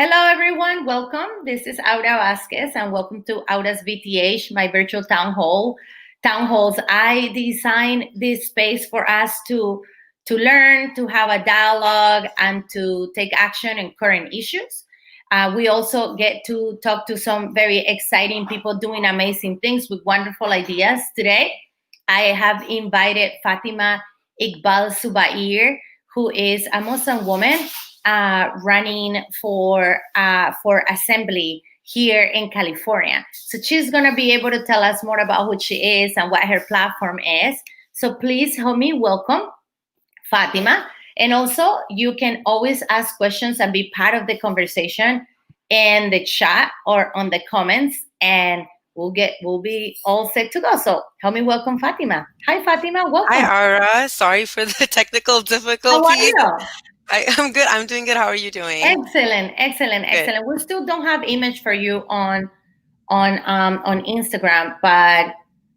Hello, everyone. Welcome. This is Aura Vasquez, and welcome to Aura's VTH, my virtual town hall. Town halls. I designed this space for us to learn, to have a dialogue, and to take action in current issues. We also get to talk to some very exciting people doing amazing things with wonderful ideas. Today, I have invited Fatima Iqbal-Zubair, who is a Muslim woman running for assembly here in California. So she's gonna be able to tell us more about who she is and what her platform is. So please help me welcome Fatima. And also, you can always ask questions and be part of the conversation in the chat or on the comments, and we'll be all set to go. So help me welcome Fatima. Hi, Fatima. Welcome. Hi, Aura. Sorry for the technical How are difficulties. you? I'm good. I'm doing good. How are you doing? Excellent. Good. We still don't have image for you on Instagram, but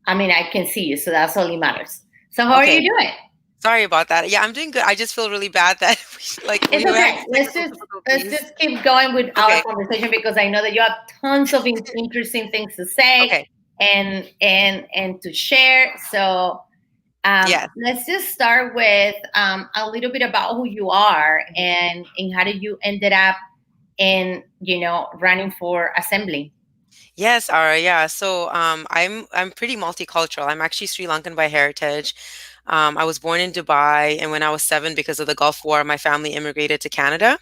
I mean I can see you, so that's all that matters. So how are Okay. you doing? Sorry about that. Yeah, I'm doing good. I just feel really bad that It's we were okay. having Let's technical let's difficulties. just keep going with our Okay. conversation because I know that you have tons of interesting things to say Okay. and to share. So Yes. let's just start with a little bit about who you are and how did you ended up in running for assembly. Yes, Aura. Yeah. So I'm pretty multicultural. I'm actually Sri Lankan by heritage. I was born in Dubai, and when I was 7, because of the Gulf War, my family immigrated to Canada.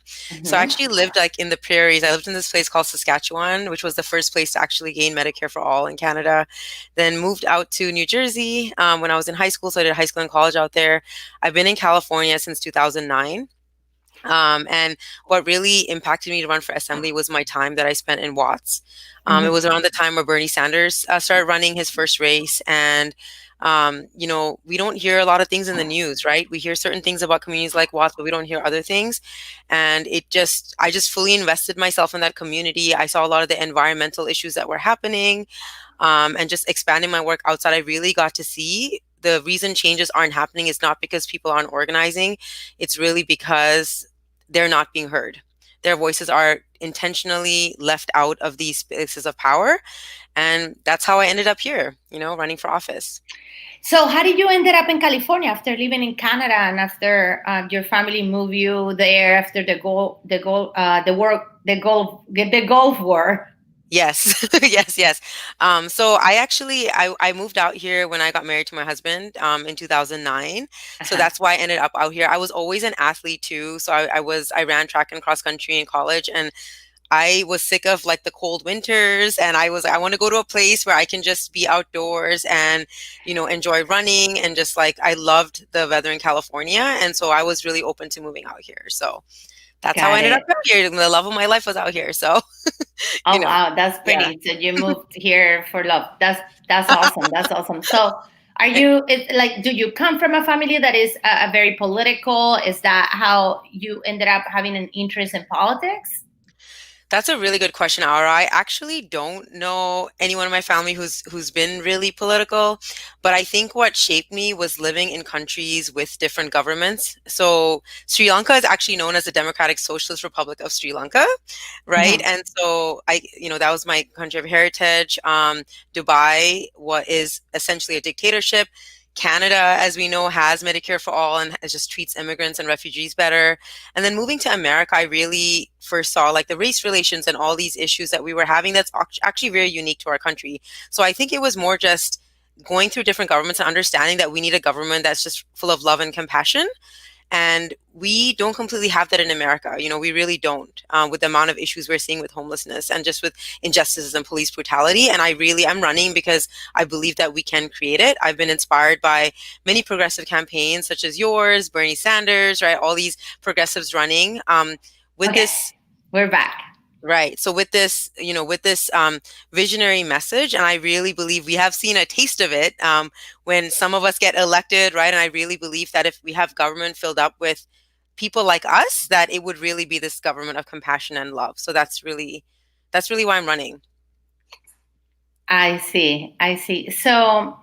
So I Hmm. actually lived like in the prairies. I lived in this place called Saskatchewan, which was the first place to actually gain Medicare for all in Canada. Then moved out to New Jersey when I was in high school. So I did high school and college out there. I've been in California since 2009. And what really impacted me to run for assembly was my time that I spent in Watts. It Hmm. was around the time where Bernie Sanders started running his first race. And, we don't hear a lot of things in the news, right? We hear certain things about communities like Watts, but we don't hear other things. And I just fully invested myself in that community. I saw a lot of the environmental issues that were happening, and just expanding my work outside. I really got to see the reason changes aren't happening is not because people aren't organizing. It's really because they're not being heard. Their voices are intentionally left out of these spaces of power. And that's how I ended up here, running for office. So, how did you ended up in California after living in Canada and after your family moved you there after the Gulf War? Yes, yes, yes. So I moved out here when I got married to my husband in 2009. So Uh-huh. that's why I ended up out here. I was always an athlete too. So I ran track and cross country in college, and I was sick of like the cold winters, and I want to go to a place where I can just be outdoors and, enjoy running, and just like I loved the weather in California. And so I was really open to moving out here. So that's how I Got ended up it. out here. The love of my life was out here. So, you Oh know, wow, that's yeah. pretty. So you moved here for love. That's awesome. That's awesome. So are you like do you come from a family that is a very political? Is that how you ended up having an interest in politics? That's a really good question, Aura. I actually don't know anyone in my family who's been really political, but I think what shaped me was living in countries with different governments. So Sri Lanka is actually known as the Democratic Socialist Republic of Sri Lanka, right? Mhm. And so that was my country of heritage. Dubai, what is essentially a dictatorship. Canada, as we know, has Medicare for all and it just treats immigrants and refugees better. And then moving to America, I really first saw like the race relations and all these issues that we were having that's actually very unique to our country. So I think it was more just going through different governments and understanding that we need a government that's just full of love and compassion. And we don't completely have that in America. We really don't, with the amount of issues we're seeing with homelessness and just with injustices and police brutality. And I really am running because I believe that we can create it. I've been inspired by many progressive campaigns such as yours, Bernie Sanders, right? All these progressives running with Okay, this. we're back. Right. So with this visionary message, and I really believe we have seen a taste of it when some of us get elected, right? And I really believe that if we have government filled up with people like us, that it would really be this government of compassion and love. So that's really why I'm running. I see. I see. So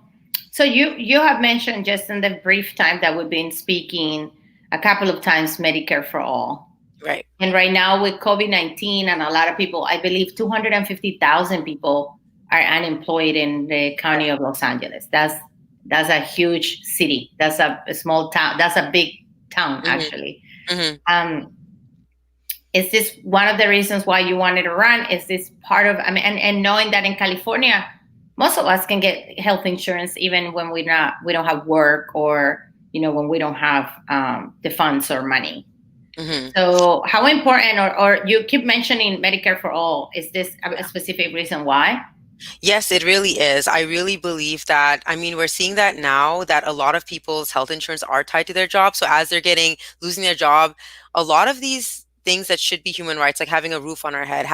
you have mentioned just in the brief time that we've been speaking a couple of times Medicare for all. Right. And right now with COVID-19 and a lot of people, I believe 250,000 people are unemployed in the county of Los Angeles. That's a huge city. That's a small town. That's a big town, Mm-hmm. actually. Mm-hmm. Is this one of the reasons why you wanted to run? Is this part of, I mean, and knowing that in California, most of us can get health insurance even when we don't have work, or, when we don't have the funds or money. Mm-hmm. So how important, or you keep mentioning Medicare for all, is this a specific reason why? Yes, it really is. I really believe that. I mean, we're seeing that now that a lot of people's health insurance are tied to their job. So as they're losing their job, a lot of these things that should be human rights, like having a roof on our head,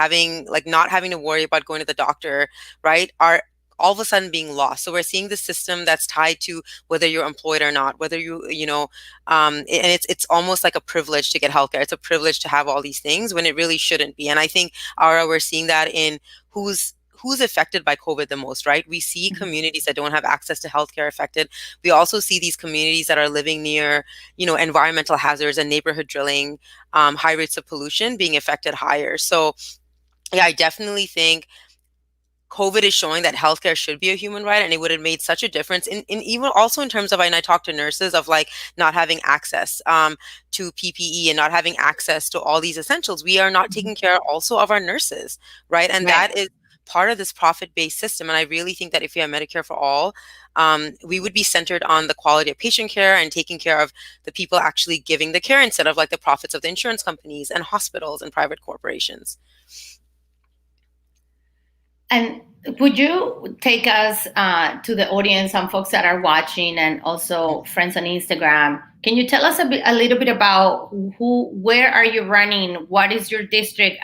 not having to worry about going to the doctor, right, are all of a sudden being lost. So we're seeing the system that's tied to whether you're employed or not, whether and it's almost like a privilege to get healthcare. It's a privilege to have all these things when it really shouldn't be. And I think, Aura, we're seeing that in who's affected by COVID the most, right? We see communities that don't have access to healthcare affected. We also see these communities that are living near, environmental hazards and neighborhood drilling, high rates of pollution being affected higher. So, yeah, I definitely think COVID is showing that healthcare should be a human right, and it would have made such a difference in even also in terms of, and I talk to nurses of like not having access to PPE and not having access to all these essentials. We are not taking care also of our nurses, right? And Right. that is part of this profit-based system. And I really think that if we have Medicare for all, we would be centered on the quality of patient care and taking care of the people actually giving the care instead of like the profits of the insurance companies and hospitals and private corporations. And would you take us to the audience, some folks that are watching, and also friends on Instagram? Can you tell us a little bit about where are you running? What is your district?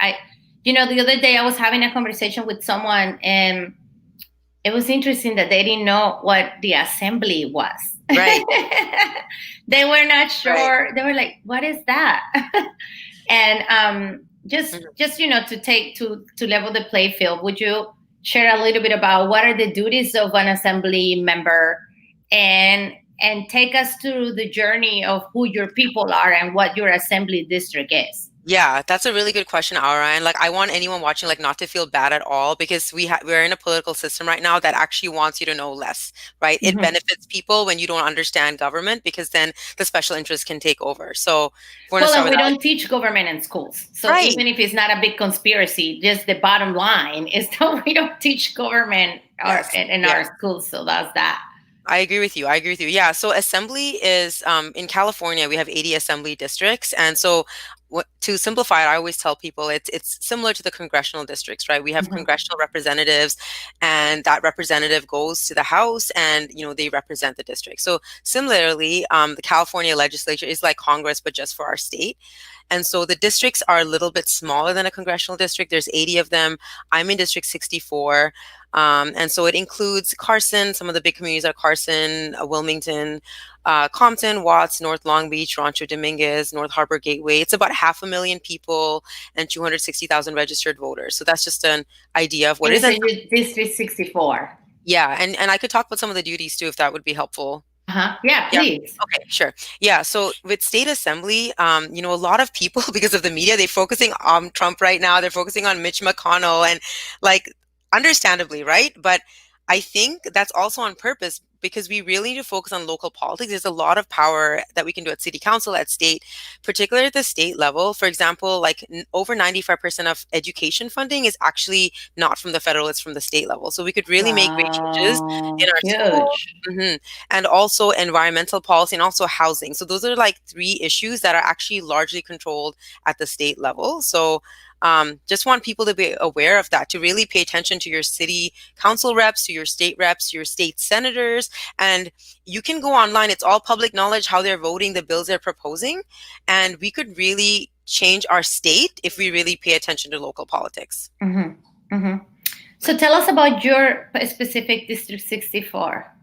The other day I was having a conversation with someone, and it was interesting that they didn't know what the assembly was. Right. They were not sure. Right. They were like, "What is that?" And just to level the play field, would you share a little bit about what are the duties of an assembly member, and take us through the journey of who your people are and what your assembly district is? Yeah, that's a really good question, Aura. And like, I want anyone watching like not to feel bad at all, because we're in a political system right now that actually wants you to know less, right? It Mm-hmm. benefits people when you don't understand government, because then the special interests can take over. So we're going to Well, start and with we that. don't teach government in schools. So Right. even if it's not a big conspiracy, just the bottom line is that we don't teach government Yes. in Yeah. our schools. So that's that. I agree with you. Yeah. So assembly is in California, we have 80 assembly districts. And so to simplify it, I always tell people it's similar to the congressional districts, right? We have Mm-hmm. congressional representatives, and that representative goes to the House, and they represent the district. So similarly, the California legislature is like Congress, but just for our state. And so the districts are a little bit smaller than a congressional district. There's 80 of them. I'm in District 64. And so it includes Carson. Some of the big communities are Carson, Wilmington, Compton, Watts, North Long Beach, Rancho Dominguez, North Harbor Gateway. It's about 500,000 people and 260,000 registered voters. So that's just an idea of what it is. District 64. Yeah, and I could talk about some of the duties too, if that would be helpful. Uh-huh. Yeah, please. Yeah. Okay, sure. Yeah. So with state assembly, a lot of people, because of the media, they're focusing on Trump right now. They're focusing on Mitch McConnell, and like, understandably, right? But I think that's also on purpose, because we really need to focus on local politics. There's a lot of power that we can do at city council, at state, particularly at the state level. For example, like over 95% of education funding is actually not from the federal, it's from the state level. So we could really make great changes in our schools. Huge. And also environmental policy, and also housing. So those are like 3 issues that are actually largely controlled at the state level. So just want people to be aware of that, to really pay attention to your city council reps, to your state reps, your state senators. And you can go online. It's all public knowledge how they're voting, the bills they're proposing. And we could really change our state if we really pay attention to local politics. Mm-hmm. Mm-hmm. So tell us about your specific District 64.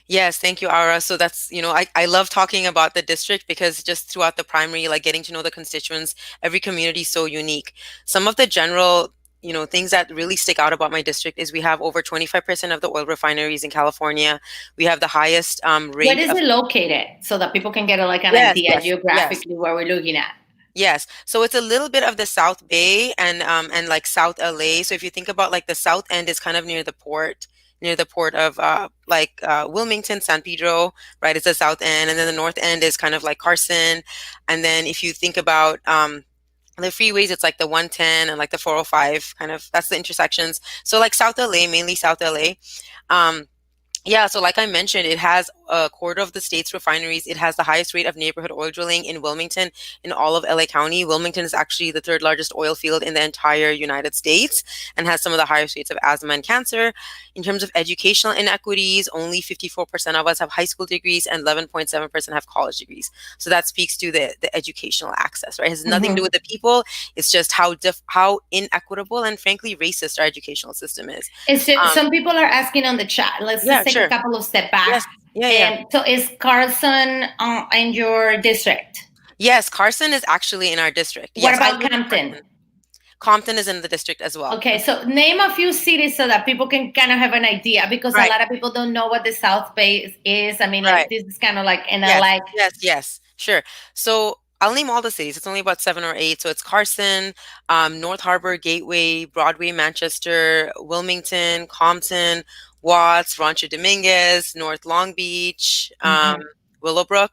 Yes, thank you, Aura. So that's, I love talking about the district, because just throughout the primary, like getting to know the constituents, every community is so unique. Some of the general, things that really stick out about my district is we have over 25% of the oil refineries in California. We have the highest rate. Where is it located, so that people can get an idea geographically where we're looking at? Yes. So it's a little bit of the South Bay and like South LA. So if you think about like the South End is kind of near the port of Wilmington, San Pedro, right? It's the South End, and then the North End is kind of like Carson. And then if you think about the freeways, it's like the 110 and like the 405, kind of that's the intersections. So like South LA, mainly South LA. Um, yeah, so like I mentioned, it has a quarter of the state's refineries. It has the highest rate of neighborhood oil drilling in Wilmington in all of LA County. Wilmington is actually the third largest oil field in the entire United States and has some of the highest rates of asthma and cancer. In terms of educational inequities, only 54% of us have high school degrees and 11.7% have college degrees. So that speaks to the educational access, right? It has nothing to do Mhm. with the people. It's just how inequitable and frankly racist our educational system is. Um, Some people are asking on the chat. Let's just yeah, take a sure. couple of step back. Yes. Yeah, yeah. So is Carson in your district? Yes, Carson is actually in our district. What Yes, I about live in Campton? Carson. Compton is in the district as well. Okay, so name a few cities so that people can kind of have an idea, because a Right, lot of people don't know what the South Bay is. I mean, right. like this is kind of like in Yes, LA. yes, yes. Sure. So I'll name all the cities. It's only about 7 or 8. So it's Carson, North Harbor, Gateway, Broadway, Manchester, Wilmington, Compton, Watts, Rancho Dominguez, North Long Beach, Hmm. Willowbrook.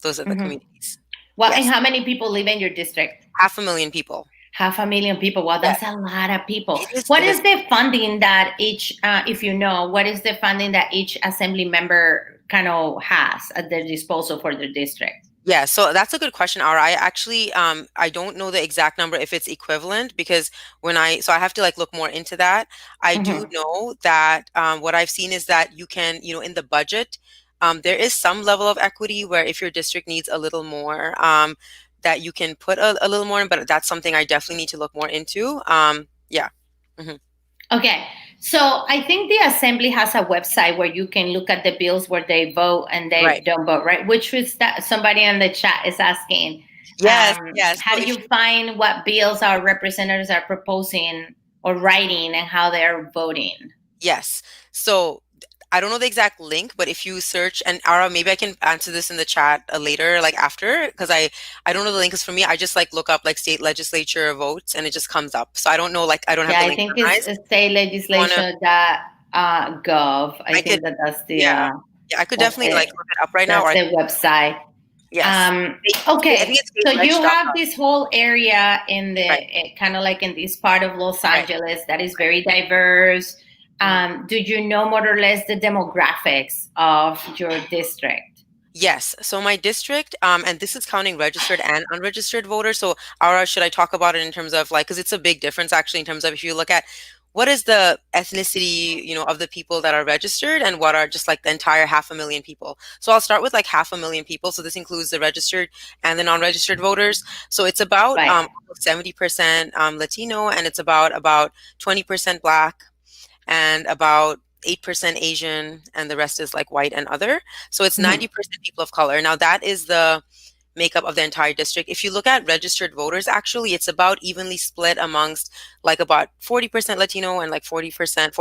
Those are the Hmm. communities. Well, and Yes, how many people live in your district? 500,000 people. 500,000 people. Wow, Yes, that's a lot of people. it is. What It is is. the funding that each, if you know, what is the funding that each assembly member kind of has at their disposal for their district? Yeah, so that's a good question, Aura. I actually I don't know the exact number if it's equivalent because I have to like look more into that. I do Hmm. know that what I've seen is that you can, in the budget, there is some level of equity where if your district needs a little more, that you can put a little more in, but that's something I definitely need to look more into. Yeah. Hmm. Okay, so I think the assembly has a website where you can look at the bills where they vote and they Right. don't vote, right? Which is that somebody in the chat is asking. Yes, yes. How So do if you find what bills our representatives are proposing or writing and how they're voting? Yes. So I don't know the exact link, but if you search and Ara, maybe I can answer this in the chat later, like after, because I don't know the link. Because for me, I just like look up like state legislature votes and it just comes up. So I don't know, like I don't have Yeah, the I link think it's memorized. You wanna? state.legislation.gov. I I could. think that's Yeah. Yeah. I could definitely like look it up right now. Or I the website. yes. I think Okay, it's so you have stateledge.gov. this whole area in the Right. kind of like in this part of Los Right. Angeles that is very diverse. Mhm. Do you know more or less the demographics of your district? Yes. So my district, and this is counting registered and unregistered voters. So, Aura, should I talk about it in terms of like, because it's a big difference actually in terms of if you look at what is the ethnicity, of the people that are registered and what are just like the entire 500,000 people. So I'll start with like 500,000 people. So this includes the registered and the non-registered voters. So it's about Right. 70% Latino, and it's about 20% Black, and about 8% Asian, and the rest is like white and other. So it's Mhm. 90% people of color. Now that is the makeup of the entire district. If you look at registered voters, actually, it's about evenly split amongst like about 40% Latino and like 40%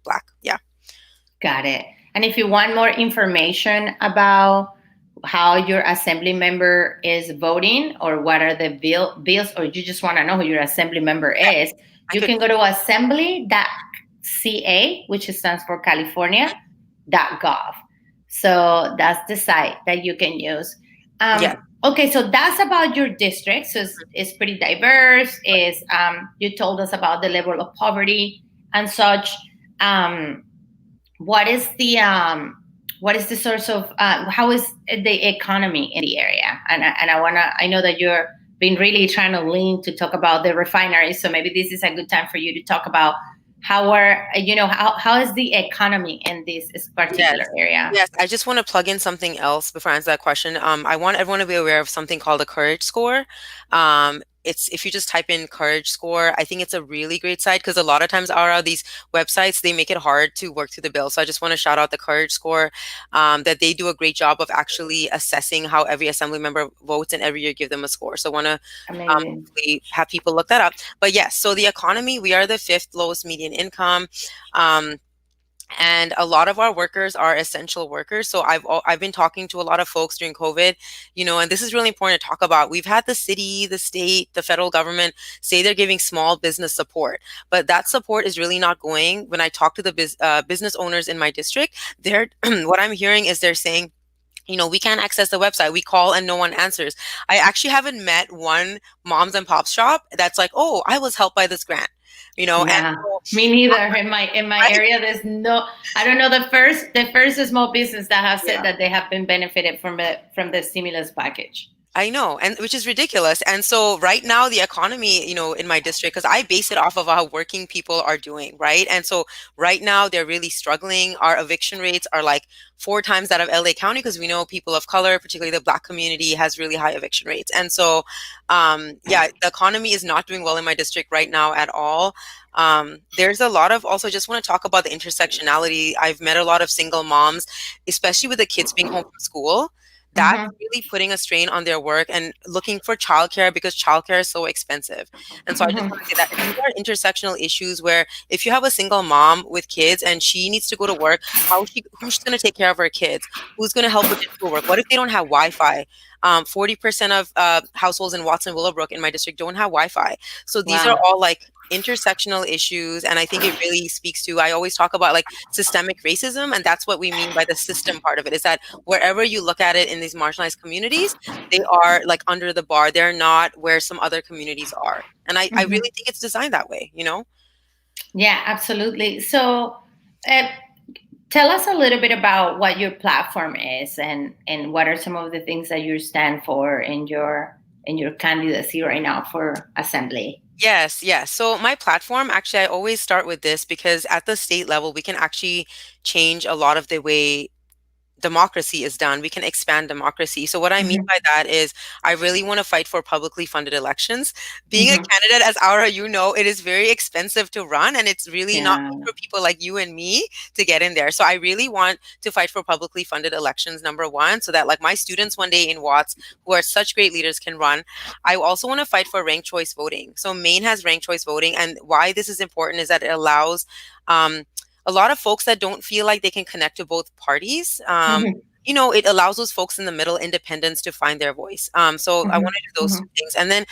Black. Yeah. Got it. And if you want more information about how your assembly member is voting or what are the bills, or you just want to know who your assembly member Yeah. is, I you could. can go to assembly.ca, which stands for California.gov. So that's the site that you can use. Yeah. Okay, so that's about your district. So it's pretty diverse. You told us about the level of poverty and such. Um, what is the source of how is the economy in the area? I know that you're been really trying to lean to talk about the refineries, so maybe this is a good time for you to talk about how is the economy in this Yes. particular area. Yes. I just want to plug in something else before I answer that question. I want everyone to be aware of something called a courage score. It's if you just type in courage score, I think it's a really great site because a lot of times these websites, they make it hard to work through the bill. So I just want to shout out the courage score, that they do a great job of actually assessing how every assembly member votes and every year give them a score. So I want to Amazing. hopefully have people look that up. But yes, so the economy, we are the fifth lowest median income. Um, And a lot of our workers are essential workers. So I've been talking to a lot of folks during COVID, and this is really important to talk about. We've had the city, the state, the federal government say they're giving small business support, but that support is really not going. When I talk to the business owners in my district, they're what I'm hearing is they're saying, we can't access the website. We call and no one answers. I actually haven't met one moms and pop shop that's like, oh, I was helped by this grant, and Yeah, so, me neither. In my right? area, there's no. I don't know the first small business that have said Yeah. that they have been benefited from the stimulus package. I know, and which is ridiculous. And so right now the economy, in my district, because I base it off of how working people are doing, right? And so right now they're really struggling. Our eviction rates are like 4 times that of LA County because we know people of color, particularly the Black community, has really high eviction rates. And so, yeah, the economy is not doing well in my district right now at all. There's a lot of also just want to talk about the intersectionality. I've met a lot of single moms, especially with the kids being home from school. That's Mm-hmm. really putting a strain on their work and looking for childcare because childcare is so expensive. And so I just Mm-hmm. want to say that these are intersectional issues where if you have a single mom with kids and she needs to go to work, who's going to take care of her kids? Who's going to help with the schoolwork? What if they don't have Wi-Fi? 40% of households in Watson Willowbrook in my district don't have Wi-Fi. So these are Wow. all like intersectional issues, and I think it really speaks to, I always talk about like systemic racism, and that's what we mean by the system part of it, is that wherever you look at it in these marginalized communities, they are like under the bar. They're not where some other communities are. And I Mm-hmm. really think it's designed that way. Yeah, absolutely. So, uh, tell us a little bit about what your platform is, and what are some of the things that you stand for in your candidacy right now for assembly. Yes, yes. So my platform, actually, I always start with this because at the state level, we can actually change a lot of the way democracy is done. We can expand democracy. So what I mean Mm-hmm. by that is I really want to fight for publicly funded elections. Being a Mm-hmm. candidate, as Aura, it is very expensive to run, and it's really not Yeah. for people like you and me to get in there. So I really want to fight for publicly funded elections, number one, so that like my students one day in Watts, who are such great leaders, can run. I also want to fight for ranked choice voting. So Maine has ranked choice voting, and why this is important is that it allows a lot of folks that don't feel like they can connect to both parties. Mm-hmm. It allows those folks in the middle, independents, to find their voice. So I Mm-hmm. want to do those Mm-hmm. two things. And then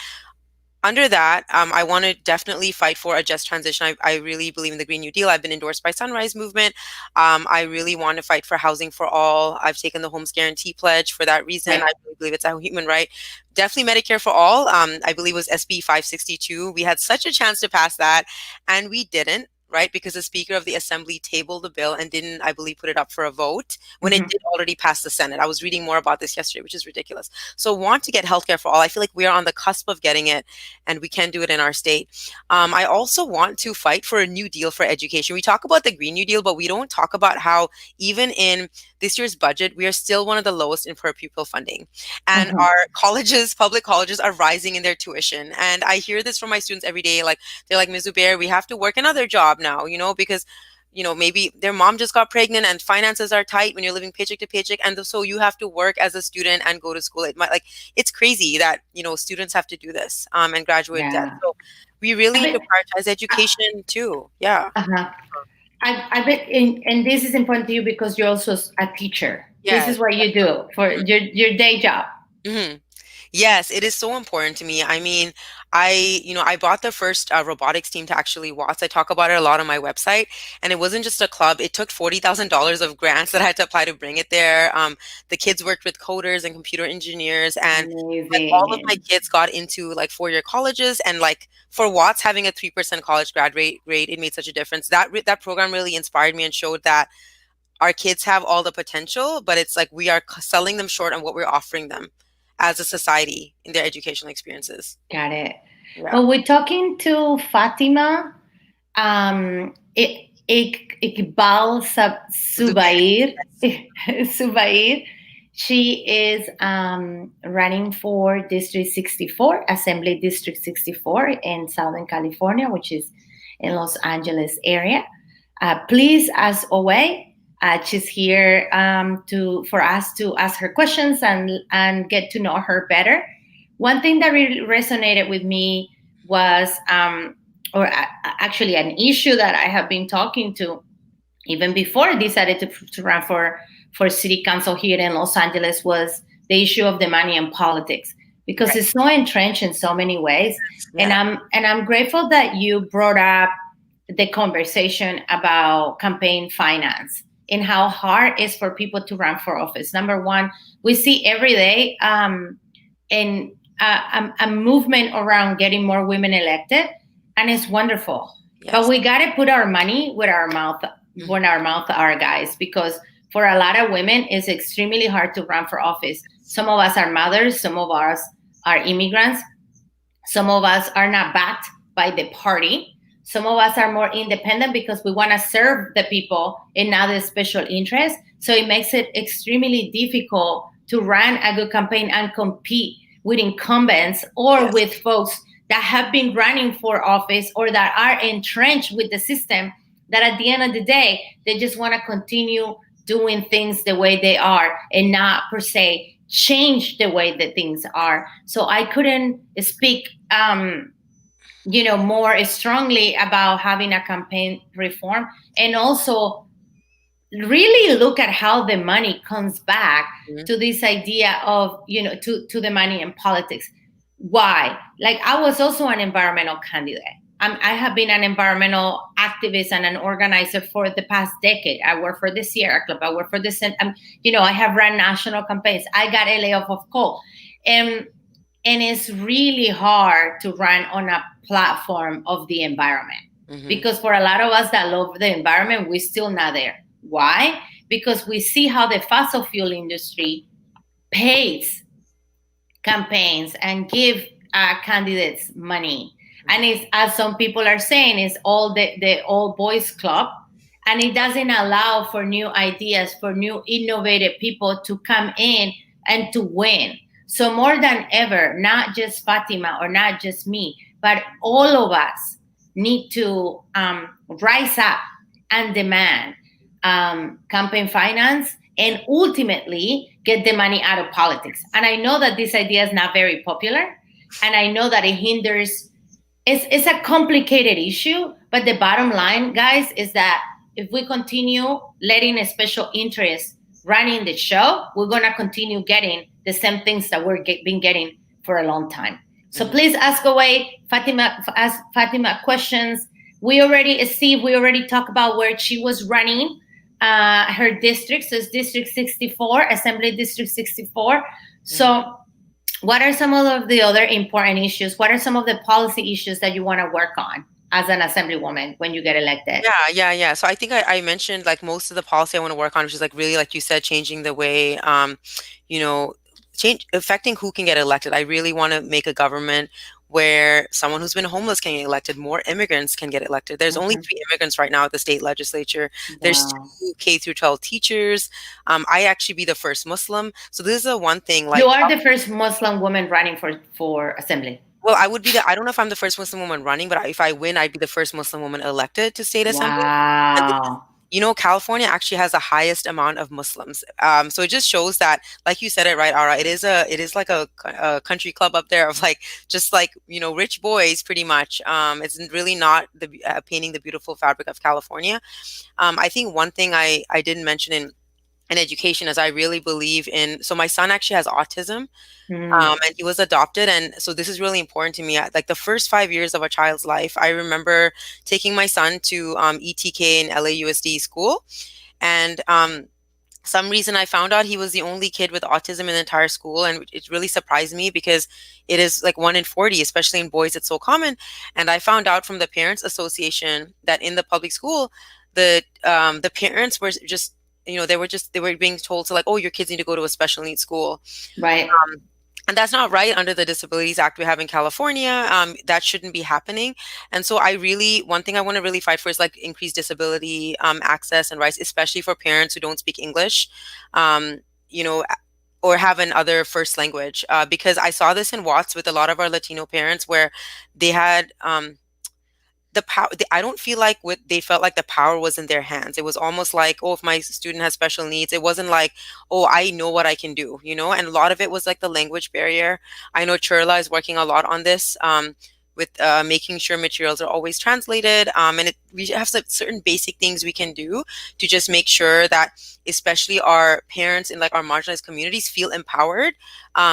under that, I want to definitely fight for a just transition. I really believe in the Green New Deal. I've been endorsed by Sunrise Movement. I really want to fight for housing for all. I've taken the Homes Guarantee Pledge for that reason. Right. I really believe it's a human right. Definitely Medicare for all. I believe it was SB 562. We had such a chance to pass that, and we didn't. Right, because the Speaker of the Assembly tabled the bill and didn't, I believe, put it up for a vote when it Mm-hmm. did already pass the Senate. I was reading more about this yesterday, which is ridiculous. So, want to get healthcare for all. I feel like we are on the cusp of getting it, and we can do it in our state. I also want to fight for a new deal for education. We talk about the Green New Deal, but we don't talk about how even in this year's budget, we are still one of the lowest in per pupil funding. And Mm-hmm. our colleges, public colleges, are rising in their tuition. And I hear this from my students every day. Like, they're like, Ms. Zubair, we have to work another job now, because maybe their mom just got pregnant and finances are tight when you're living paycheck to paycheck. And so you have to work as a student and go to school. It's crazy that, students have to do this and graduate debt. Yeah. So we really I need to bet. prioritize education too. Yeah. Uh-huh. I bet, and this is important to you because you're also a teacher. This Yes. is what you do for your day job. hmm Yes, it is so important to me. I mean, I bought the first robotics team to actually Watts. I talk about it a lot on my website, and it wasn't just a club. It took $40,000 of grants that I had to apply to bring it there. The kids worked with coders and computer engineers, and like all of my Amazing. kids got into like 4-year colleges. And like for Watts having a 3% college grad rate, it made such a difference. That program really inspired me and showed that our kids have all the potential, but it's like we are selling them short on what we're offering them as a society in their educational experiences. Got it. Yeah. Well, we're talking to Fatima Zubair. Iqbal-Zubair. Zubair. She is running for District 64, Assembly District 64 in Southern California, which is in Los Angeles area. Please, as always, she's here for us to ask her questions and get to know her better. One thing that really resonated with me was, actually, an issue that I have been talking to even before I decided to run for city council here in Los Angeles, was the issue of the money and politics, because Right. it's so entrenched in so many ways. And Yeah. I'm grateful that you brought up the conversation about campaign finance and how hard it is for people to run for office. Number one, we see every day in a movement around getting more women elected, and it's wonderful. But Yes. we got to put our money where our mouth Mhm. when our mouth are, guys, because for a lot of women, it's extremely hard to run for office. Some of us are mothers, some of us are immigrants, some of us are not backed by the party. Some of us are more independent because we want to serve the people and not the special interest. So it makes it extremely difficult to run a good campaign and compete with incumbents or Yes. with folks that have been running for office or that are entrenched with the system, that at the end of the day, they just want to continue doing things the way they are and not per se change the way that things are. So I couldn't speak more strongly about having a campaign reform, and also really look at how the money comes back Mhm. to this idea of to the money in politics. Why? Like, I was also an environmental candidate. I have been an environmental activist and an organizer for the past decade. I work for the Sierra Club. I work for the I have run national campaigns. I got LA off of coal, and it's really hard to run on a platform of the environment, Mhm. because for a lot of us that love the environment, we're still not there. Why? Because we see how the fossil fuel industry pays campaigns and give candidates money, and it's, as some people are saying, is all the old boys club, and it doesn't allow for new ideas, for new innovative people to come in and to win. So more than ever, not just Fatima or not just me, but all of us need to rise up and demand campaign finance, and ultimately get the money out of politics. And I know that this idea is not very popular, and I know that it hinders. It's a complicated issue, but the bottom line, guys, is that if we continue letting a special interest running the show, we're gonna continue getting the same things that been getting for a long time. So Mhm. please ask away, Fatima. Ask Fatima questions. We already talked about where she was running her district. So it's District 64, Assembly District 64. Mhm. So what are some of the other important issues? What are some of the policy issues that you want to work on as an assemblywoman when you get elected? Yeah. So I think I mentioned like most of the policy I want to work on, which is like really, like you said, changing the way, you know, change affecting who can get elected. I really want to make a government where someone who's been homeless can get elected, more immigrants can get elected. There's only Mhm. 3 immigrants right now at the state legislature. There's Wow. 2 K through 12 teachers. I actually be the first Muslim. So this is the one thing, You like, are the first Muslim woman running for assembly. well, I would be I don't know if I'm the first Muslim woman running, but if I win, I'd be the first Muslim woman elected to state assembly. And Wow. California actually has the highest amount of Muslims. So it just shows that, like you said it right, Ara, it is like a country club up there of like, just like, rich boys pretty much. It's really not painting the beautiful fabric of California. I think one thing I didn't mention in education is I really believe in, so my son actually has autism, Mm. and he was adopted, and so this is really important to me. Like the first 5 years of a child's life, I remember taking my son to ETK and LAUSD school, and some reason I found out he was the only kid with autism in the entire school, and it really surprised me because it is like 1 in 40, especially in boys. It's so common, and I found out from the Parents Association that in the public school, the parents were just, they were being told to, like, oh, your kids need to go to a special needs school. Right. And that's not right under the Disabilities Act we have in California. That shouldn't be happening. And so one thing I want to really fight for is like increased disability access and rights, especially for parents who don't speak English, um, you know, or have an other first language. Because I saw this in Watts with a lot of our Latino parents where they had the power. I don't feel like they felt like the power was in their hands. It was almost like, oh, if my student has special needs, it wasn't like, oh, I know what I can do. And a lot of it was like the language barrier. I know Churla is working a lot on this, with making sure materials are always translated. And we have some certain basic things we can do to just make sure that especially our parents in like our marginalized communities feel empowered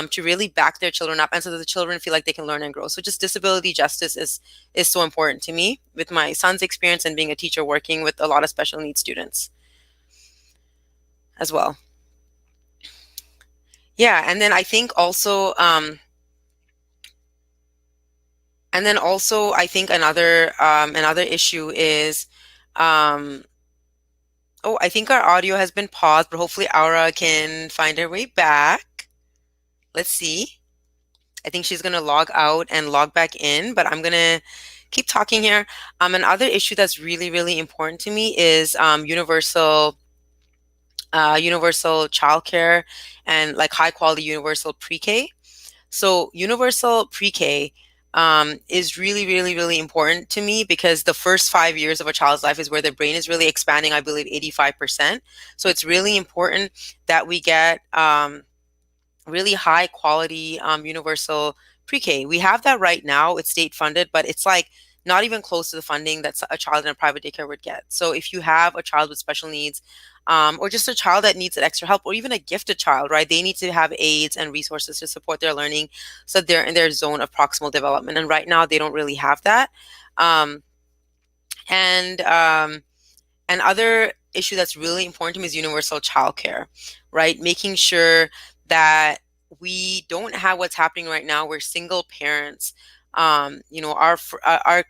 to really back their children up, and so that the children feel like they can learn and grow. So just disability justice is so important to me with my son's experience and being a teacher working with a lot of special needs students as well. Yeah, and then I think also I think another issue is oh, I think our audio has been paused, but hopefully Aura can find her way back. Let's see. I think she's going to log out and log back in, but I'm going to keep talking here. Another issue that's really, really important to me is universal childcare and like high quality universal pre-K. So universal pre-K is really, really, really important to me because the first 5 years of a child's life is where their brain is really expanding, I believe 85%. So it's really important that we get really high quality universal pre-K. We have that right now. It's state funded, but it's like not even close to the funding that a child in a private daycare would get. So if you have a child with special needs, or just a child that needs extra help, or even a gifted child, right? They need to have aids and resources to support their learning so they're in their zone of proximal development. And right now they don't really have that. And other issue that's really important to me is universal childcare, right? Making sure that we don't have what's happening right now where single parents are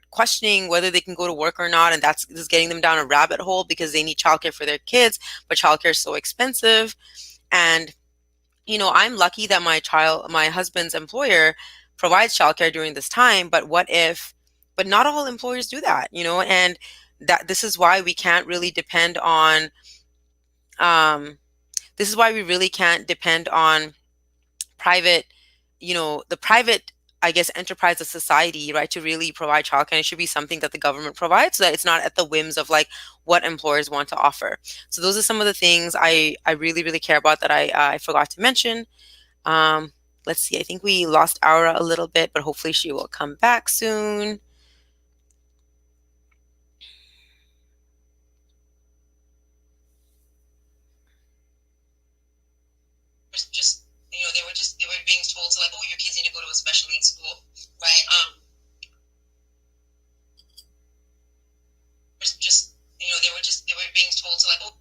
questioning whether they can go to work or not, and that's just getting them down a rabbit hole because they need childcare for their kids, but childcare is so expensive. And I'm lucky that my husband's employer provides childcare during this time, but not all employers do that, and that this is why we can't really depend on private, the private, I guess, enterprise of society, right, to really provide childcare. And it should be something that the government provides so that it's not at the whims of like what employers want to offer. So those are some of the things I really, really care about that I forgot to mention. Let's see, I think we lost Aura a little bit, but hopefully she will come back soon. Just they were being told to like, oh, your kids need to go to a special needs school, right? They were being told to like, oh.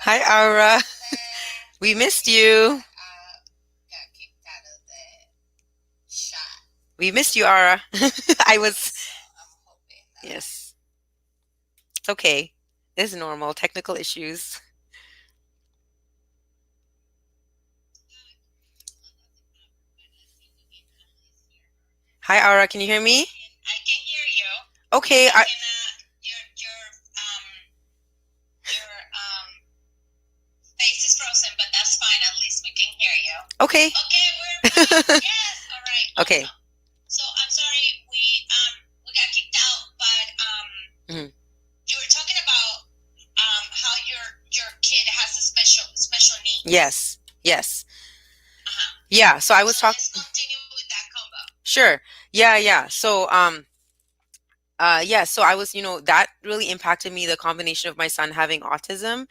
Hi, Aura. We missed you. We missed you, Aura. Yes. It's okay. It's normal. Technical issues. Hi, Aura. Can you hear me? I can hear you. Okay. Your face is frozen, but that's fine. At least we can hear you. Okay. Okay, we're back. Yes. All right. Okay. Awesome. So I'm sorry we got kicked out, but you were talking about how your kid has a special need. Yes. Yes. Yeah. So I was talking. Let's continue with that combo. Sure. Yeah. So so I was, that really impacted me, the combination of my son having autism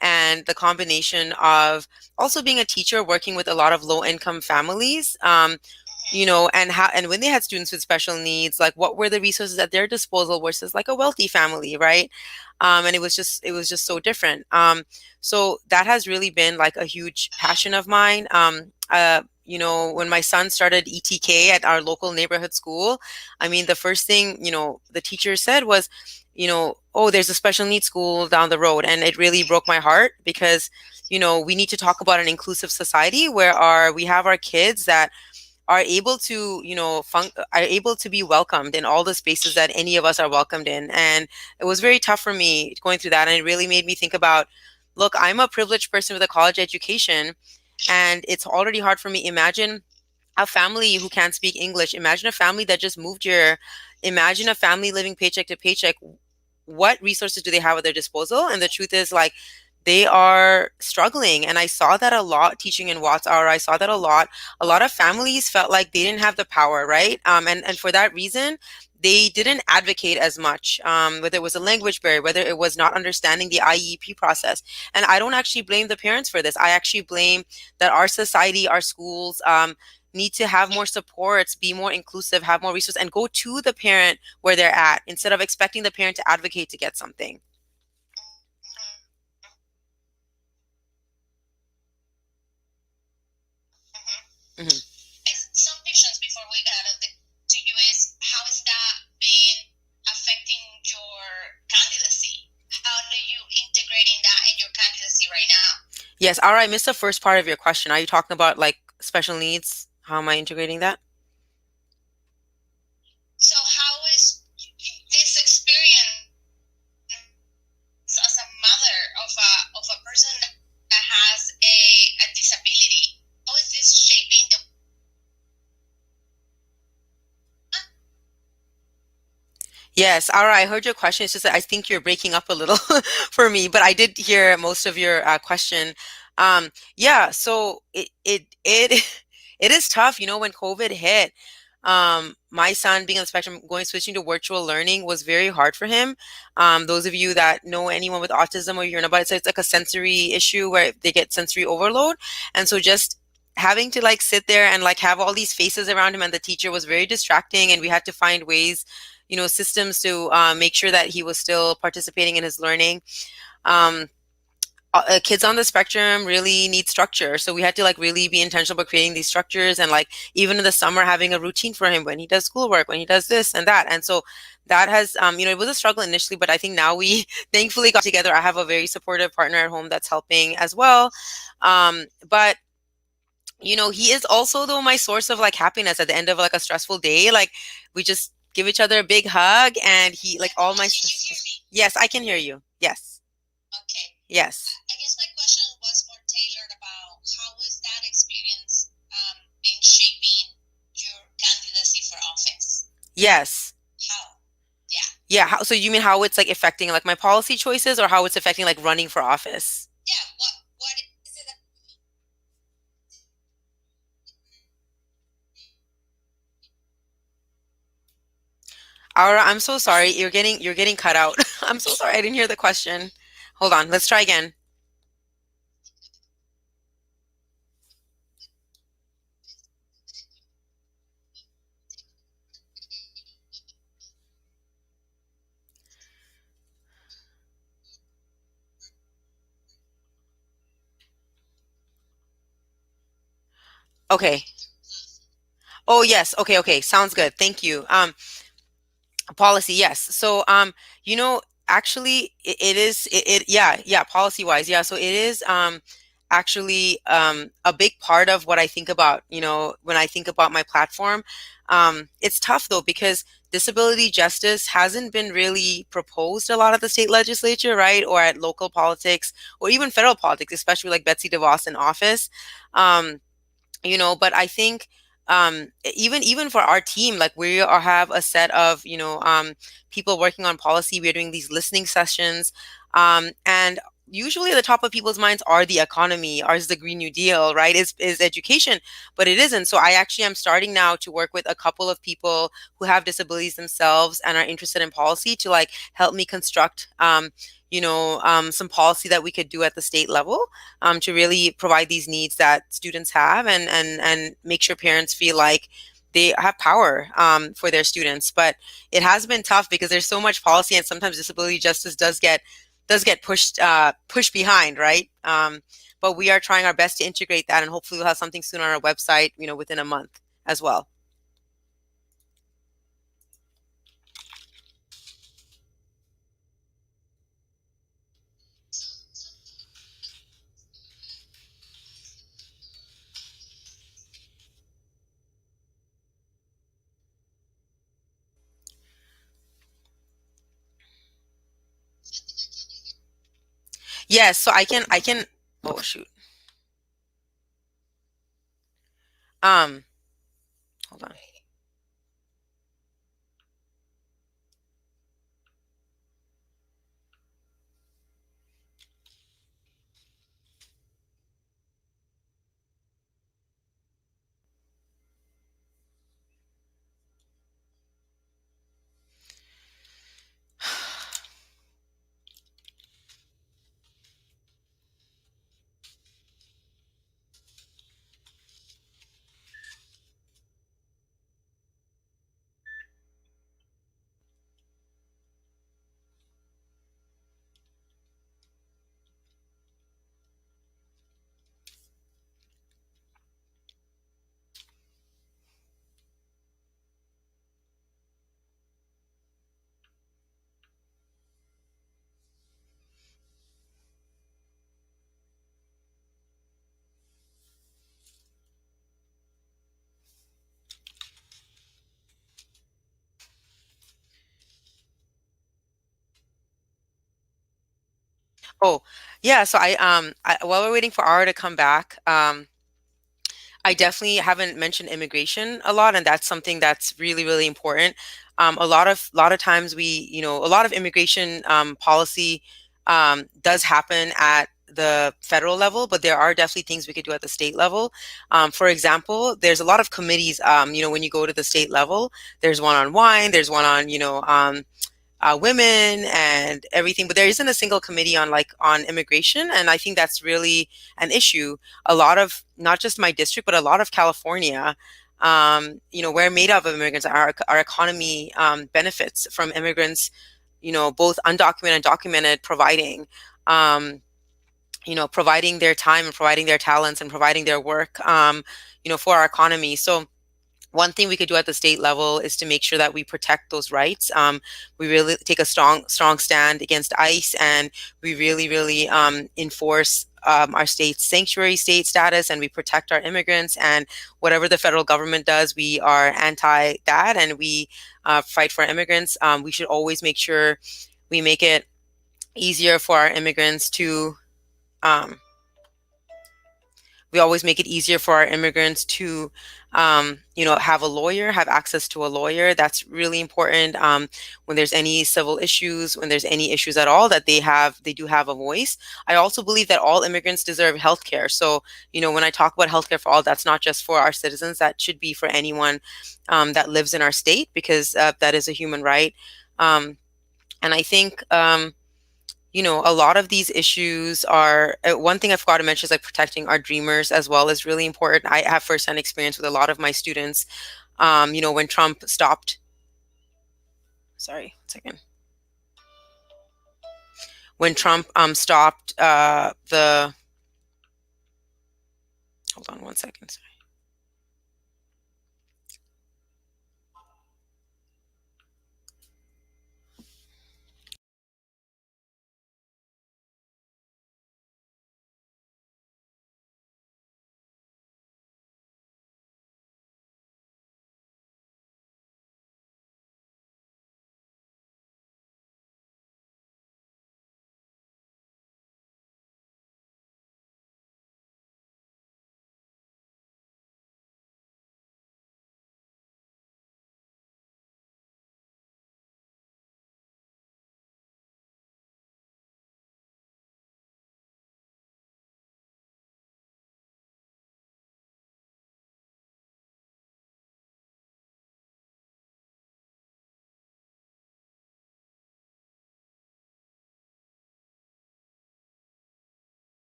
and the combination of also being a teacher working with a lot of low income families, and when they had students with special needs, like what were the resources at their disposal versus like a wealthy family, right? And it was just so different. So that has really been like a huge passion of mine. When my son started ETK at our local neighborhood school, I mean, the first thing, the teacher said was, oh, there's a special needs school down the road. And it really broke my heart because, we need to talk about an inclusive society where we have our kids that are able to, are able to be welcomed in all the spaces that any of us are welcomed in. And it was very tough for me going through that. And it really made me think about, look, I'm a privileged person with a college education, and it's already hard for me. Imagine a family who can't speak English. Imagine a family that just moved here. Imagine a family living paycheck to paycheck. What resources do they have at their disposal? And the truth is, like, they are struggling. And I saw that a lot teaching in Watts Hour. I saw that a lot. A lot of families felt like they didn't have the power, right? And for that reason, they didn't advocate as much, whether it was a language barrier, whether it was not understanding the IEP process. And I don't actually blame the parents for this. I actually blame that our society, our schools, need to have more supports, be more inclusive, have more resources, and go to the parent where they're at instead of expecting the parent to advocate to get something. Mm-hmm. Some questions before we get to you is, how is that been affecting your candidacy? How do you integrating that in your candidacy right now? Yes. All right. I missed the first part of your question. Are you talking about like special needs? How am I integrating that? So how is this experience as a mother of a person that has a disability? How is this shaping the... Yes. All right. I heard your question. It's just that I think you're breaking up a little for me, but I did hear most of your question. Yeah. So it is tough. When COVID hit, my son being on the spectrum, switching to virtual learning was very hard for him. Those of you that know anyone with autism or hearing about it, so it's like a sensory issue where they get sensory overload. And so just having to like sit there and like have all these faces around him and the teacher was very distracting. And we had to find ways, systems to make sure that he was still participating in his learning. Kids on the spectrum really need structure. So we had to like really be intentional about creating these structures, and like even in the summer having a routine for him when he does schoolwork, when he does this and that. And so that has, it was a struggle initially, but I think now we thankfully got together. I have a very supportive partner at home that's helping as well. But he is also though my source of like happiness at the end of like a stressful day. Like we just give each other a big hug, and he like all my... Can you hear me? Yes, I can hear you. Yes. Okay. Yes. I guess my question was more tailored about how is that experience been shaping your candidacy for office? Yes. How? Yeah. Yeah. So you mean how it's like affecting like my policy choices, or how it's affecting like running for office? Yeah. What is it? Aura, I'm so sorry. You're getting cut out. I'm so sorry. I didn't hear the question. Hold on. Let's try again. Okay. Oh, yes. Okay. Sounds good. Thank you. Policy, yes. So, actually, yeah, policy wise, yeah. So it is actually a big part of what I think about, when I think about my platform. It's tough though, because disability justice hasn't been really proposed a lot at the state legislature, right, or at local politics, or even federal politics, especially like Betsy DeVos in office. Um, but I think even for our team, like have a set of people working on policy. We're doing these listening sessions, and usually at the top of people's minds are the economy, is the Green New Deal, right, is education, but it isn't. So I actually am starting now to work with a couple of people who have disabilities themselves and are interested in policy to like help me construct some policy that we could do at the state level, to really provide these needs that students have, and make sure parents feel like they have power for their students. But it has been tough because there's so much policy, and sometimes disability justice does get pushed behind, right? But we are trying our best to integrate that, and hopefully we'll have something soon on our website, within a month as well. Yes, so I can oh shoot. Hold on. Oh, yeah, so while we're waiting for Ara to come back, I definitely haven't mentioned immigration a lot, and that's something that's really, really important. A lot of times a lot of immigration policy does happen at the federal level, but there are definitely things we could do at the state level. For example, there's a lot of committees. When you go to the state level, there's one on wine, there's one on women and everything, but there isn't a single committee on immigration, and I think that's really an issue. A lot of, not just my district, but a lot of California, we're made up of immigrants. Our economy benefits from immigrants, both undocumented and documented, providing their time and providing their talents and providing their work, for our economy. So one thing we could do at the state level is to make sure that we protect those rights. We really take a strong stand against ICE, and we really, really enforce our state's sanctuary state status, and we protect our immigrants. And whatever the federal government does, we are anti that, and we fight for immigrants. We should always make sure we make it easier for our immigrants to um, we always make it easier for our immigrants to have access to a lawyer. That's really important. When there's any civil issues, when there's any issues at all, that they do have a voice. I also believe that all immigrants deserve health care. So, when I talk about healthcare for all, that's not just for our citizens. That should be for anyone that lives in our state, because that is a human right. And I think a lot of these issues are, one thing I forgot to mention is like protecting our dreamers as well is really important. I have firsthand experience with a lot of my students. When Trump stopped, sorry, 1 second. When Trump stopped hold on 1 second, sorry.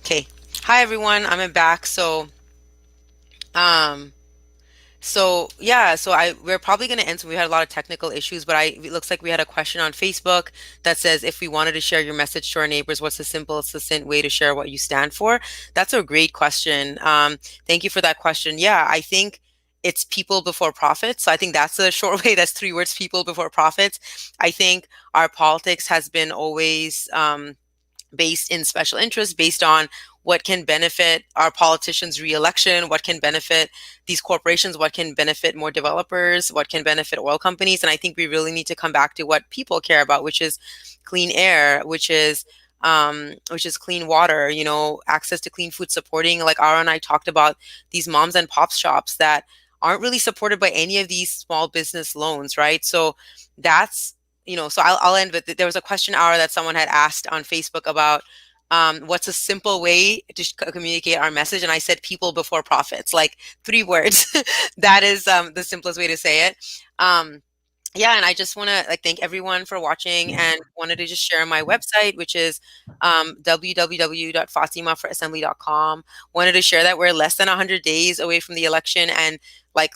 Okay. Hi everyone, I'm back. Um we're probably going to end. So we had a lot of technical issues, but it looks like we had a question on Facebook that says, if we wanted to share your message to our neighbors, what's the simple, succinct way to share what you stand for? That's a great question. Thank you for that question. Yeah, I think it's people before profits. So I think that's a short way. That's 3 words: people before profits. I think our politics has been always based in special interest, based on what can benefit our politicians' re-election, what can benefit these corporations, what can benefit more developers, what can benefit oil companies. And I think we really need to come back to what people care about, which is clean air, which is clean water, access to clean food, supporting, like Ara and I talked about, these moms and pops shops that aren't really supported by any of these small business loans, right? So that's, so I'll end with, there was a question, Ara, that someone had asked on Facebook about what's a simple way to communicate our message. And I said people before profits, like 3 words. That is the simplest way to say it. Yeah, and I just want to thank everyone for watching, and wanted to just share my website, which is www.fatimafororassembly.com. Wanted to share that we're less than 100 days away from the election, and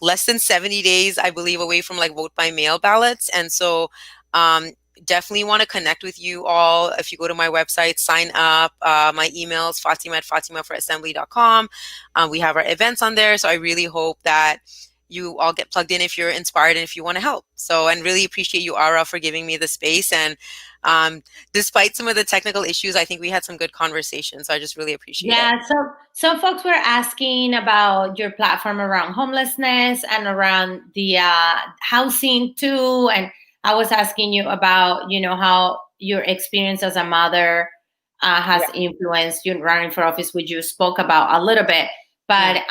less than 70 days, I believe, away from vote by mail ballots. And so definitely want to connect with you all. If you go to my website, sign up. My email is fatima@fatimafororassembly.com. We have our events on there, so I really hope that you all get plugged in if you're inspired and if you want to help. So, and really appreciate you, Ara, for giving me the space. And despite some of the technical issues, I think we had some good conversations. So I just really appreciate it. Yeah, so some folks were asking about your platform around homelessness and around the housing too. And I was asking you about, how your experience as a mother has influenced you running for office, which you spoke about a little bit. But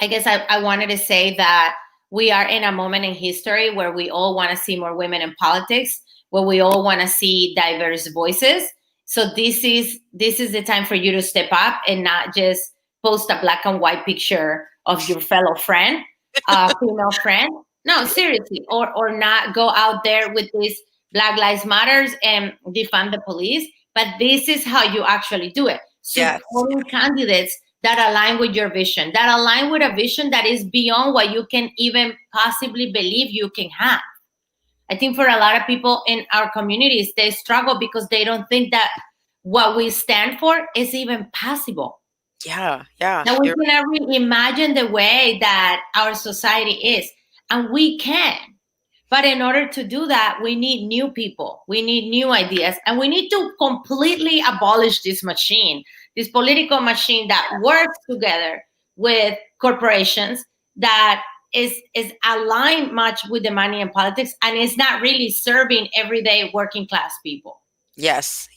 I guess I wanted to say that we are in a moment in history where we all want to see more women in politics, where we all want to see diverse voices. So this is the time for you to step up and not just post a black and white picture of your fellow friend, female friend. No, seriously, or not go out there with this Black Lives Matters and defund the police. But this is how you actually do it. Supporting candidates that align with your vision, that align with a vision that is beyond what you can even possibly believe you can have. I think for a lot of people in our communities, they struggle because they don't think that what we stand for is even possible. Yeah. That we can never imagine the way that our society is. And we can. But in order to do that, we need new people. We need new ideas. And we need to completely abolish this machine, this political machine that works together with corporations, that is aligned much with the money and politics, and is not really serving everyday working class people. Yes.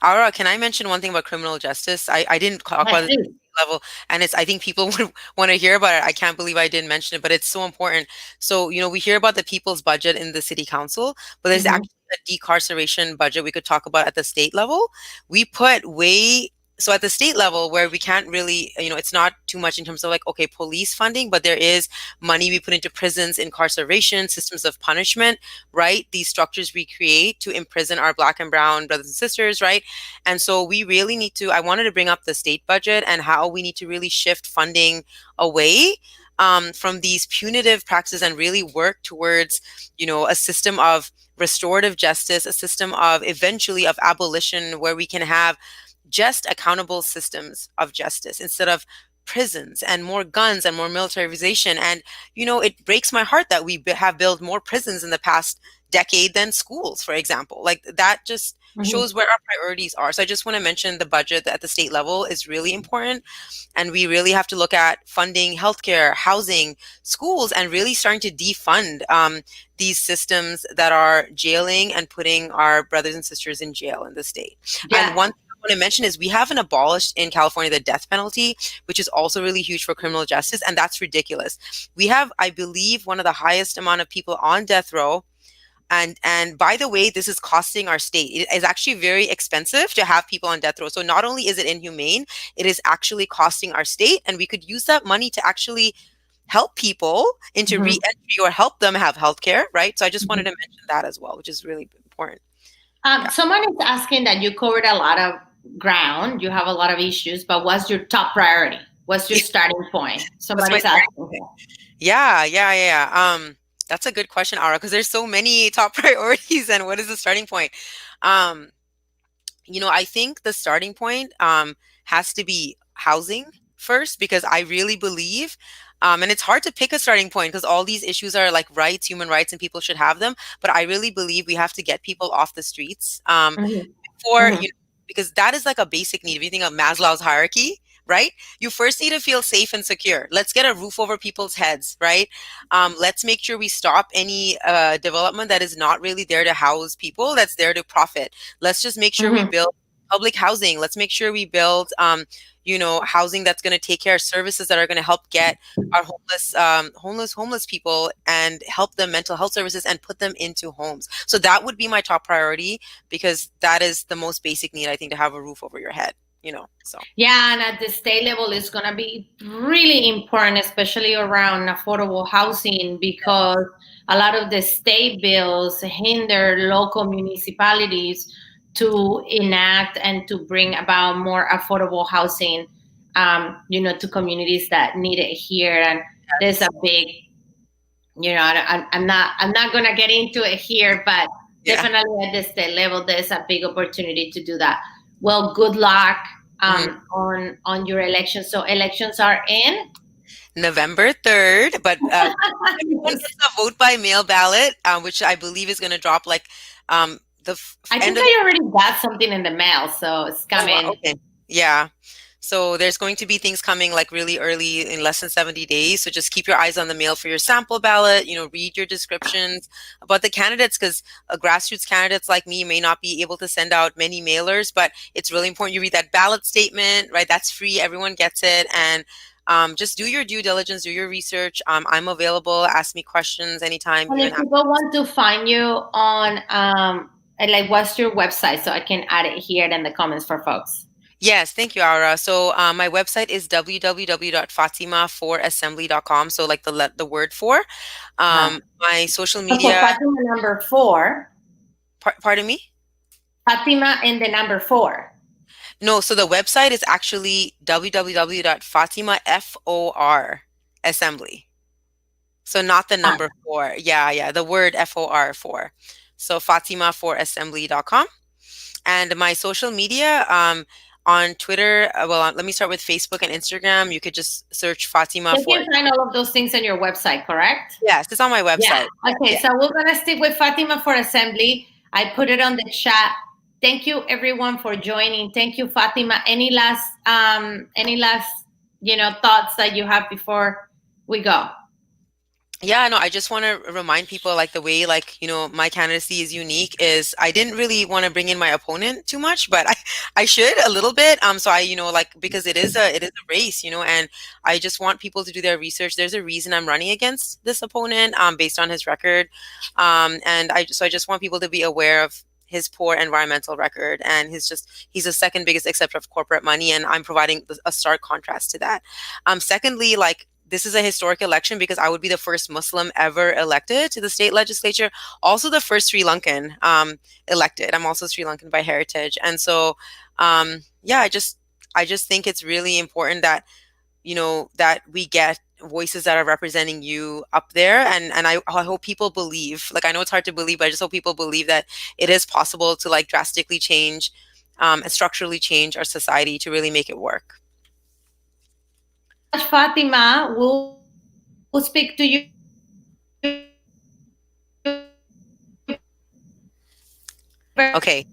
Ara, can I mention one thing about criminal justice? I didn't talk about it level, and I think people would want to hear about it. I can't believe I didn't mention it, but it's so important. So, we hear about the people's budget in the city council, but there's actually a decarceration budget we could talk about at the state level. We put so at the state level, where we can't really, it's not too much in terms of police funding, but there is money we put into prisons, incarceration, systems of punishment, right? These structures we create to imprison our Black and brown brothers and sisters, right? And so we really need to, I wanted to bring up the state budget and how we need to really shift funding away from these punitive practices and really work towards, a system of restorative justice, a system of eventually of abolition, where we can have just accountable systems of justice instead of prisons and more guns and more militarization. And, it breaks my heart that we have built more prisons in the past decade than schools, for example. That just shows where our priorities are. So I just want to mention the budget at the state level is really important. And we really have to look at funding healthcare, housing, schools, and really starting to defund these systems that are jailing and putting our brothers and sisters in jail in the state. And one thing I want to mention is we haven't abolished in California the death penalty, which is also really huge for criminal justice. And that's ridiculous. We have, I believe, one of the highest amount of people on death row. And by the way, this is costing our state. It is actually very expensive to have people on death row. So not only is it inhumane, it is actually costing our state. And we could use that money to actually help people into re-entry or help them have healthcare, right? So I just wanted to mention that as well, which is really important. Someone is asking that you covered a lot of ground, you have a lot of issues, but what's your top priority? What's your starting point? Somebody's asking. Yeah. That's a good question, Ara, because there's so many top priorities, and what is the starting point? I think the starting point has to be housing first, because I really believe And it's hard to pick a starting point because all these issues are like rights, human rights, and people should have them. But I really believe we have to get people off the streets Mhm. for, Mhm. because that is like a basic need. If you think of Maslow's hierarchy, right? You first need to feel safe and secure. Let's get a roof over people's heads, right? Let's make sure we stop any development that is not really there to house people, that's there to profit. Let's just make sure we Mhm. build public housing. Let's make sure we build, housing that's going to take care of services that are going to help get our homeless people and help them mental health services and put them into homes. So that would be my top priority, because that is the most basic need, I think, to have a roof over your head, so. Yeah, and at the state level, it's going to be really important, especially around affordable housing, because a lot of the state bills hinder local municipalities to enact and to bring about more affordable housing, to communities that need it here. And there's a big, I'm not going to get into it here, but Yeah. definitely at the state level, there's a big opportunity to do that. Well, good luck Mhm. on your elections. So elections are in November 3rd, but everyone Yes. gets a vote by mail ballot, which I believe is going to drop like the I end think of the. I already got something in the mail, so it's Oh, wow, coming. okay. Yeah. So there's going to be things coming like really early, in less than 70 days. So just keep your eyes on the mail for your sample ballot, read your descriptions about the candidates, because grassroots candidates like me may not be able to send out many mailers, but it's really important you read that ballot statement, right? That's free. Everyone gets it. And just do your due diligence, do your research. I'm available. Ask me questions anytime, And even if after. people want to find you on, like, what's your website so I can add it here in the comments for folks. Yes, thank you, Aura. So my website is www.fatima4assembly.com. So like the word for. My social So for media. Fatima number 4, Pardon me? Fatima and the number 4. No, so the website is actually www.fatimafor assembly. So not the number 4. Yeah, the word FOR, for. So fatima4assembly.com. And my social media, on Twitter, let me start with Facebook and Instagram. You could just search Fatima You for. can find all of those things on your website, correct? Yes, it's on my Yeah. website. Okay, Yeah. so we're gonna stick with Fatima for assembly. I put it on the chat. Thank you everyone for joining. Thank you, Fatima. Any last thoughts that you have before we go? Yeah, no, I just want to remind people, like, the way, like, my candidacy is unique is I didn't really want to bring in my opponent too much, but I should a little bit. So I, like, because it is a race, and I just want people to do their research. There's a reason I'm running against this opponent, based on his record. And I just want people to be aware of his poor environmental record, and he's the second biggest acceptor of corporate money, and I'm providing a stark contrast to that. Secondly, like, this is a historic election because I would be the first Muslim ever elected to the state legislature, also the first Sri Lankan elected. I'm also Sri Lankan by heritage. And so, yeah, I just think it's really important that, that we get voices that are representing you up there. And I hope people believe, like, I know it's hard to believe, but I just hope people believe that it is possible to, like, drastically change and structurally change our society to really make it work. Fatima, we'll speak to you Okay.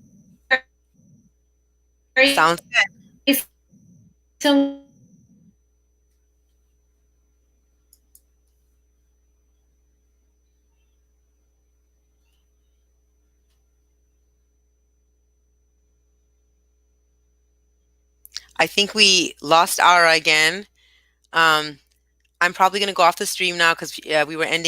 very Sounds good. soon. I think we lost Aura again. I'm probably going to go off the stream now because we were ending